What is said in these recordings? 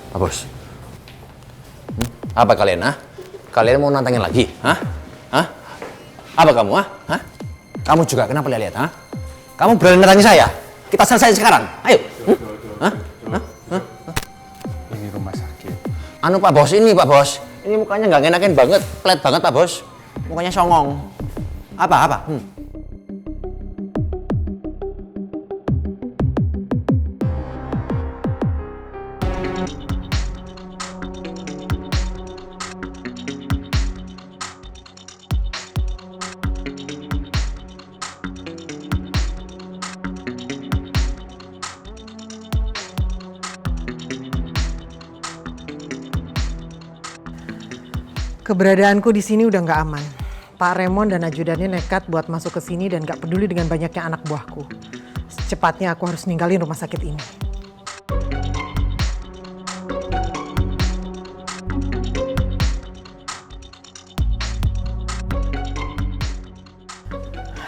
Pak Bos. Apa kalian, ah? Kalian mau nantangin lagi, ah? Hah? Apa kamu, ah? Hah? Kamu juga kenapa lihat, ah? Kamu berani nantangin saya? Kita selesai sekarang, ayo. Hah? Ini rumah sakit. Anu Pak Bos, ini Pak Bos. Ini mukanya nggak ngenakin banget, pelet banget Pak Bos. Mukanya songong. Apa? Keberadaanku di sini udah nggak aman. Pak Raymond dan ajudannya nekat buat masuk ke sini dan nggak peduli dengan banyaknya anak buahku. Secepatnya aku harus ninggalin rumah sakit ini.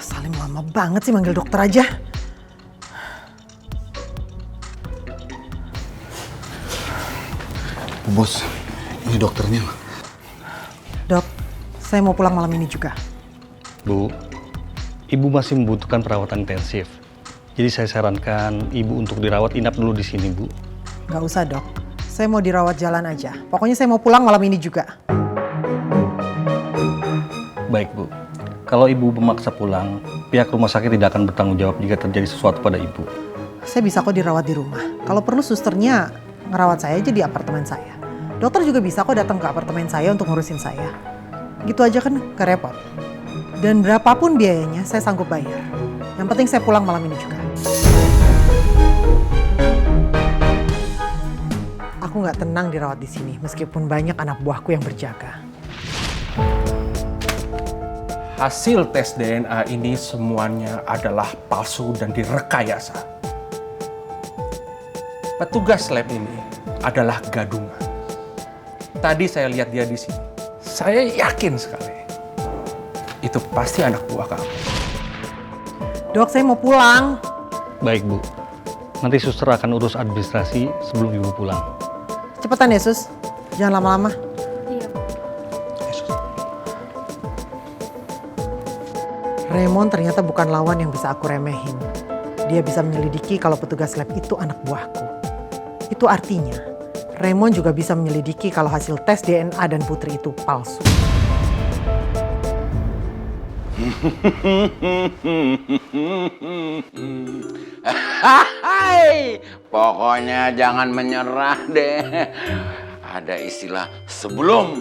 Salim lama banget sih manggil dokter aja. Bos, ini dokternya. Dok, saya mau pulang malam ini juga. Bu, Ibu masih membutuhkan perawatan intensif. Jadi saya sarankan Ibu untuk dirawat inap dulu di sini, Bu. Nggak usah dok, saya mau dirawat jalan aja. Pokoknya saya mau pulang malam ini juga. Baik, Bu. Kalau Ibu memaksa pulang, pihak rumah sakit tidak akan bertanggung jawab jika terjadi sesuatu pada Ibu. Saya bisa kok dirawat di rumah. Kalau perlu susternya ngerawat saya aja di apartemen saya. Dokter juga bisa kok datang ke apartemen saya untuk ngurusin saya. Gitu aja kan gak repot. Dan berapapun biayanya saya sanggup bayar. Yang penting saya pulang malam ini juga. Aku gak tenang dirawat di sini meskipun banyak anak buahku yang berjaga. Hasil tes DNA ini semuanya adalah palsu dan direkayasa. Petugas lab ini adalah gadungan. Tadi saya lihat dia di sini. Saya yakin sekali. Itu pasti anak buah kamu. Dok, saya mau pulang. Baik, Bu. Nanti suster akan urus administrasi sebelum Ibu pulang. Cepetan ya, Sus. Jangan lama-lama. Raymond ternyata bukan lawan yang bisa aku remehin. Dia bisa menyelidiki kalau petugas lab itu anak buahku. Itu artinya Raymond juga bisa menyelidiki kalau hasil tes DNA dan Putri itu palsu. Pokoknya jangan menyerah deh. Ada istilah sebelum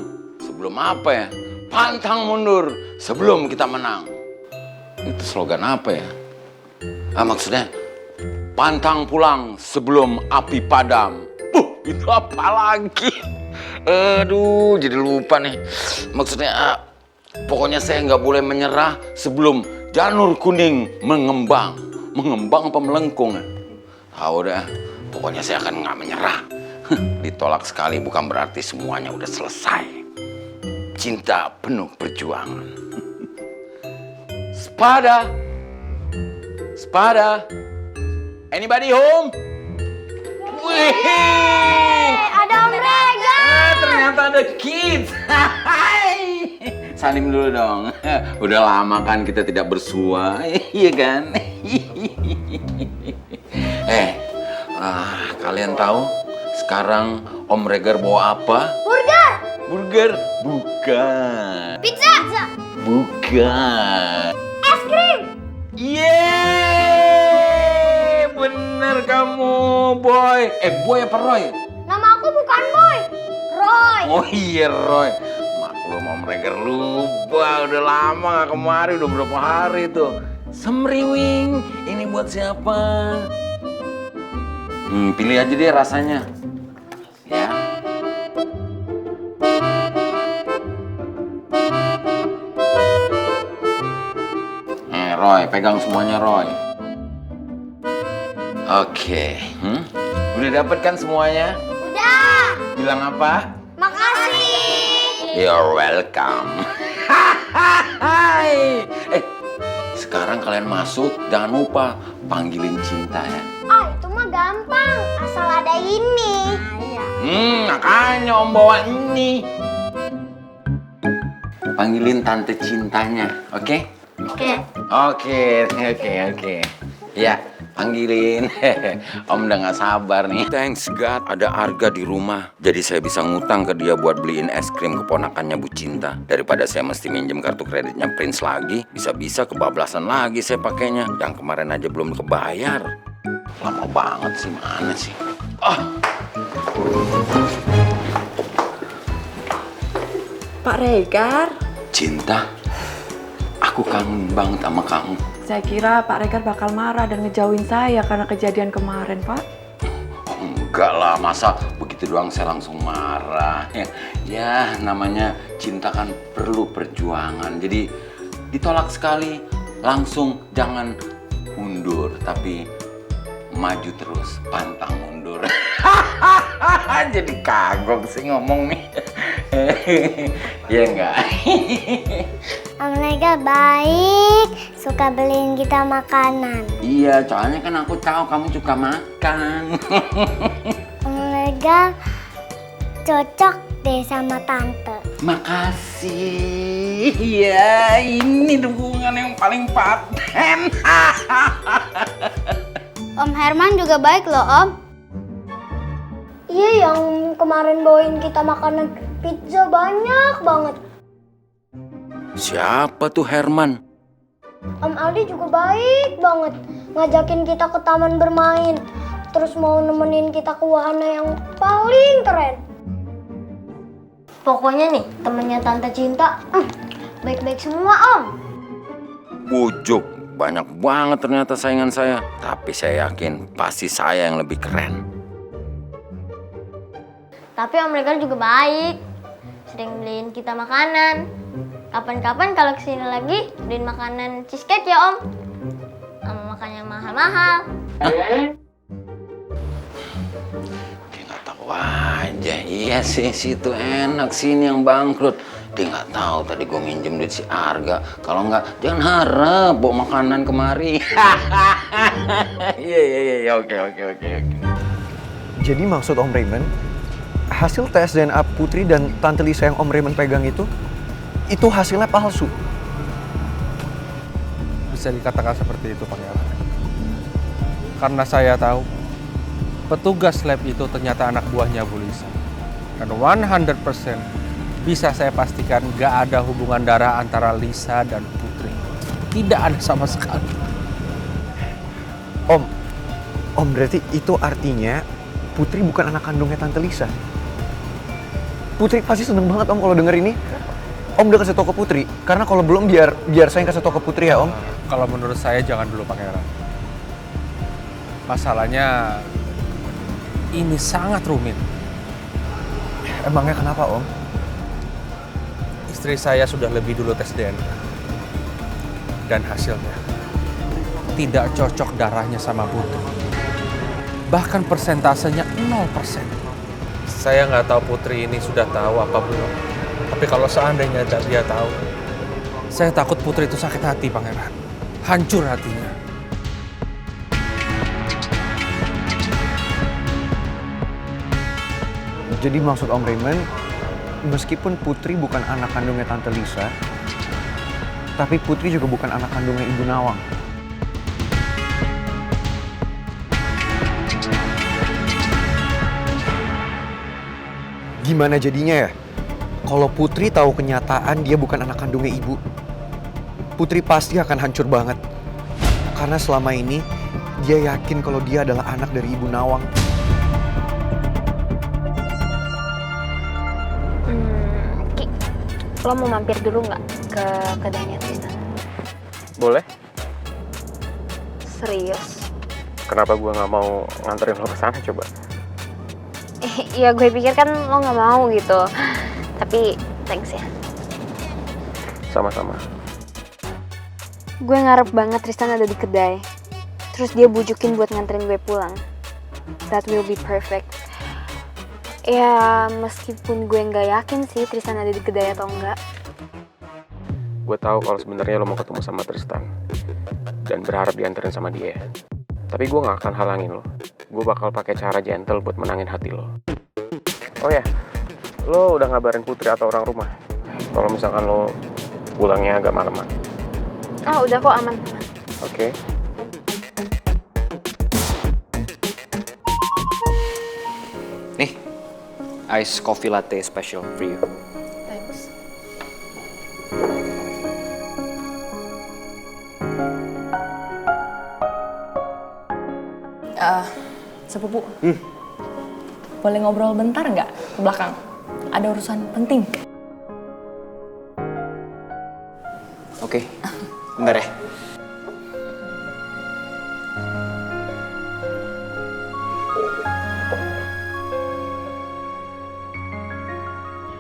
apa ya? Pantang mundur sebelum kita menang. Itu slogan apa ya? Maksudnya pantang pulang sebelum api padam. Itu apa lagi? Aduh, jadi lupa nih. Maksudnya, pokoknya saya nggak boleh menyerah sebelum janur kuning mengembang. Mengembang apa melengkung? Udah, pokoknya saya akan nggak menyerah. Ditolak sekali bukan berarti semuanya udah selesai. Cinta penuh perjuangan. Spada. Anybody home? Wih, ada Om Rega. Ternyata ada kids. Salim dulu dong. Udah lama kan kita tidak bersua, iya kan? Kalian tahu sekarang Om Regar bawa apa? Burger? Bukan. Pizza. Bukan. Es krim. Yeay, bener kamu, Boy. Boy apa Roy? Nama aku bukan Boy, Roy. Oh iya, Roy. Maklum Om Regar lupa, udah lama gak kemari, udah berapa hari tuh. Semriwing, ini buat siapa? Pilih aja deh rasanya. Ya. Roy, pegang semuanya, Roy. Oke. Udah dapet kan semuanya? Udah. Bilang apa? Makasih. You're welcome. Sekarang kalian masuk, jangan lupa panggilin Cinta ya. Itu mah gampang, asal ada ini. Iya. Makanya Om bawa ini. Panggilin tante cintanya, oke? Oke. Ya, panggilin. Om udah gak sabar nih. Thanks God, ada Arga di rumah. Jadi saya bisa ngutang ke dia buat beliin es krim keponakannya Bu Cinta. Daripada saya mesti minjem kartu kreditnya Prince lagi, bisa-bisa kebablasan lagi saya pakainya. Yang kemarin aja belum kebayar. Lama banget sih, mana sih? Pak Regar, Cinta, aku kangen banget sama kamu. saya kira Pak Regar bakal marah dan ngejauhin saya karena kejadian kemarin, Pak. Enggak lah, masa begitu doang saya langsung marah. Ya, namanya cinta kan perlu perjuangan. Jadi ditolak sekali, langsung jangan mundur, tapi maju terus, pantang mundur. Jadi kagok sih ngomong nih. Ya enggak? Om Regar baik, suka beliin kita makanan. Iya, soalnya kan aku tahu kamu suka makan. Om Regar cocok deh sama tante. Makasih. Ya, ini dukungan yang paling paten. Om Herman juga baik loh, Om. Iya, yang kemarin bawain kita makanan pizza banyak banget. Siapa tuh Herman? Om Aldi juga baik banget. Ngajakin kita ke taman bermain. Terus mau nemenin kita ke wahana yang paling keren. Pokoknya nih, temennya Tante Cinta, baik-baik semua, Om. Bujuk, banyak banget ternyata saingan saya. Tapi saya yakin pasti saya yang lebih keren. Tapi Om Regar juga baik. Sering beliin kita makanan. Kapan-kapan kalau kesini lagi, beliin makanan cheesecake ya, Om. Makan yang mahal-mahal. Dia nggak tahu aja. Iya sih, situ enak, sini yang bangkrut. Dia nggak tahu tadi gue minjem duit si Arga. Kalau nggak, jangan harap bawa makanan kemari. Iya, oke. Jadi maksud Om Raymond, hasil tes DNA Putri dan Tante Lisa yang Om Raymond pegang itu hasilnya palsu. Bisa dikatakan seperti itu, Pangeran. Karena saya tahu petugas lab itu ternyata anak buahnya Bu Lisa. Dan 100% bisa saya pastikan gak ada hubungan darah antara Lisa dan Putri. Tidak ada sama sekali. Om berarti itu artinya Putri bukan anak kandungnya Tante Lisa. Putri pasti seneng banget Om kalau denger ini. Om udah kasih tau ke Putri, karena kalau belum biar saya yang kasih tau ke Putri ya Om. Kalau menurut saya jangan dulu, Pangeran. Masalahnya ini sangat rumit. Emangnya kenapa Om? Istri saya sudah lebih dulu tes DNA. Dan hasilnya tidak cocok darahnya sama Putri. Bahkan persentasenya 0%. Saya nggak tahu Putri ini sudah tahu apa belum. Tapi kalau seandainya dia tahu, saya takut Putri itu sakit hati, Pangeran. Hancur hatinya. Jadi maksud Om Raymond, meskipun Putri bukan anak kandungnya Tante Lisa, tapi Putri juga bukan anak kandungnya Ibu Nawang. Gimana jadinya ya? Kalau Putri tahu kenyataan dia bukan anak kandungnya Ibu, Putri pasti akan hancur banget. Karena selama ini dia yakin kalau dia adalah anak dari Ibu Nawang. Ki, lo mau mampir dulu nggak ke kedainya Tristan? Boleh? Serius? Kenapa gue nggak mau nganterin lo ke sana coba? Iya gue pikir kan lo nggak mau gitu. Tapi thanks ya. Sama-sama. Gue ngarep banget Tristan ada di kedai. Terus dia bujukin buat nganterin gue pulang. That will be perfect. Ya meskipun gue nggak yakin sih Tristan ada di kedai atau enggak. Gue tahu kalau sebenarnya lo mau ketemu sama Tristan dan berharap dianterin sama dia. Tapi gue nggak akan halangin lo. Gue bakal pakai cara gentle buat menangin hati lo. Oh ya, lo udah ngabarin Putri atau orang rumah? Kalau misalkan lo pulangnya agak malaman. Oh, udah kok, aman. Oke. Nih, ice coffee latte special for you. Bagus. Sepupu. Boleh ngobrol bentar nggak ke belakang? Ada urusan penting. Oke, bentar ya.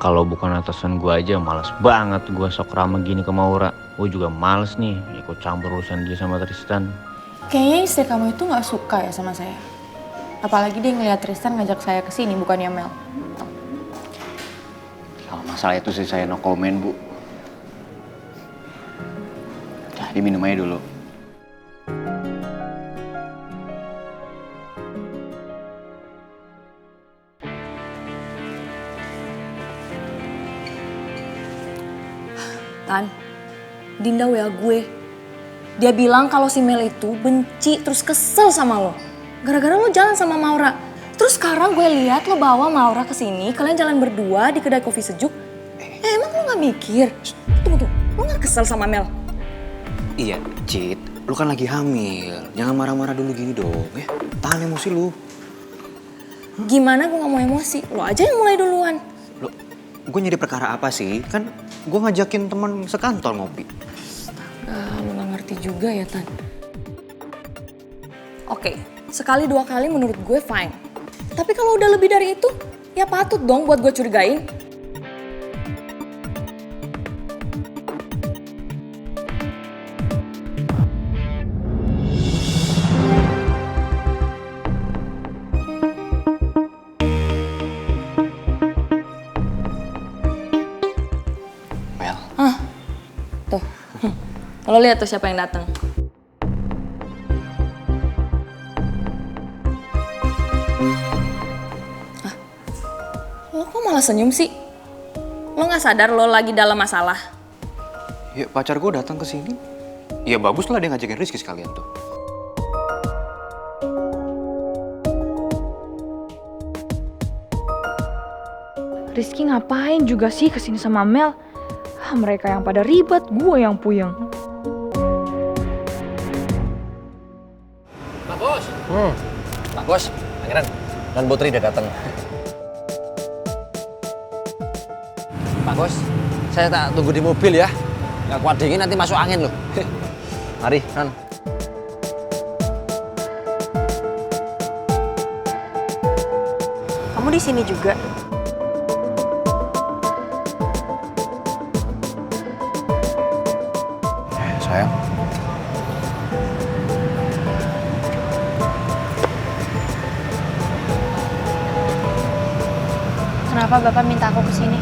Kalau bukan atasan gue aja males banget gue sok ramah gini ke Maura. Gue juga males nih ikut campur urusan dia sama Tristan. Kayaknya istri kamu itu nggak suka ya sama saya. Apalagi dia ngeliat Tristan ngajak saya ke sini, bukannya Mel. Kalau masalah itu sih saya no comment, Bu. Jadi minum aja dulu. Tan, Dinda WA gue. Dia bilang kalau si Mel itu benci terus kesel sama lo. Gara-gara lo jalan sama Maura. Terus sekarang gue lihat lo bawa Maura ke sini, kalian jalan berdua di kedai kopi sejuk. Emang lo gak mikir? Tunggu, lo gak kesel sama Mel? Iya, Cid. Lu kan lagi hamil. Jangan marah-marah dulu gini dong, ya. Tahan emosi lu. Gimana gue gak mau emosi? Lo aja yang mulai duluan. Lo, gue nyari perkara apa sih? Kan gue ngajakin teman sekantor ngopi. Lo gak ngerti juga ya, Tan. Oke, sekali dua kali menurut gue fine. Tapi kalau udah lebih dari itu, ya patut dong buat gue curigain. Mel. Tuh, lo lihat tuh siapa yang datang. Lo kok malah senyum sih? Lo nggak sadar lo lagi dalam masalah? Ya pacar gue datang ke sini. Ya bagus lah dia ngajakin Rizky sekalian tuh. Rizky ngapain juga sih kesini sama Mel? Mereka yang pada ribet, gue yang puyeng. Pak Bos. Pak Bos, Pangeran. Dan Putri udah datang. Pak Bos, saya tak tunggu di mobil ya. Nggak kuat dingin nanti masuk angin loh. Mari, Non. Kamu di sini juga? Sayang. Kenapa Bapak minta aku kesini?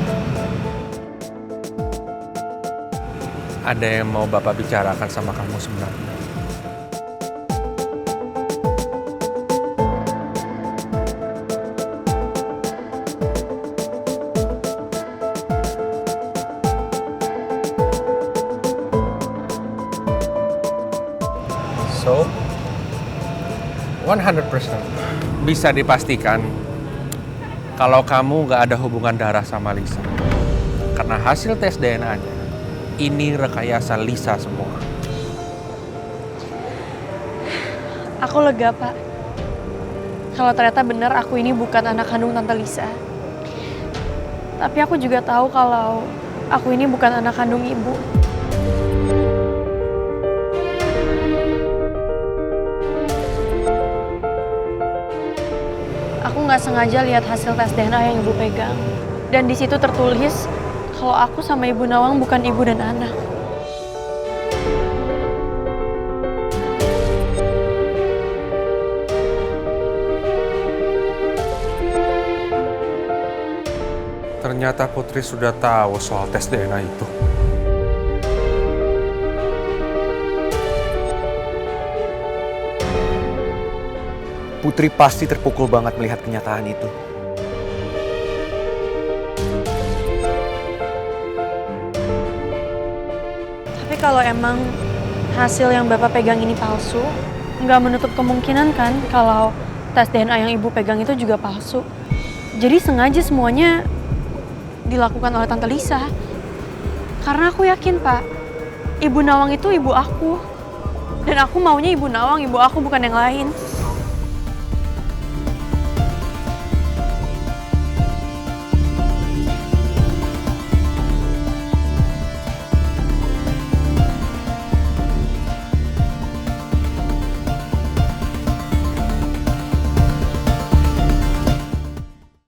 Ada yang mau Bapak bicarakan sama kamu sebenarnya. So, 100% bisa dipastikan kalau kamu nggak ada hubungan darah sama Lisa. Karena hasil tes DNA-nya, ini rekayasa Lisa semua. Aku lega, Pak. Kalau ternyata benar aku ini bukan anak kandung Tante Lisa. Tapi aku juga tahu kalau aku ini bukan anak kandung Ibu. Aku nggak sengaja lihat hasil tes DNA yang Ibu pegang. Dan di situ tertulis kalau aku sama Ibu Nawang bukan ibu dan anak. Ternyata Putri sudah tahu soal tes DNA itu. Putri pasti terpukul banget melihat kenyataan itu. kalau emang hasil yang Bapak pegang ini palsu, nggak menutup kemungkinan kan kalau tes DNA yang Ibu pegang itu juga palsu. Jadi sengaja semuanya dilakukan oleh Tante Lisa. Karena aku yakin, Pak, Ibu Nawang itu ibu aku. Dan aku maunya Ibu Nawang, ibu aku, bukan yang lain.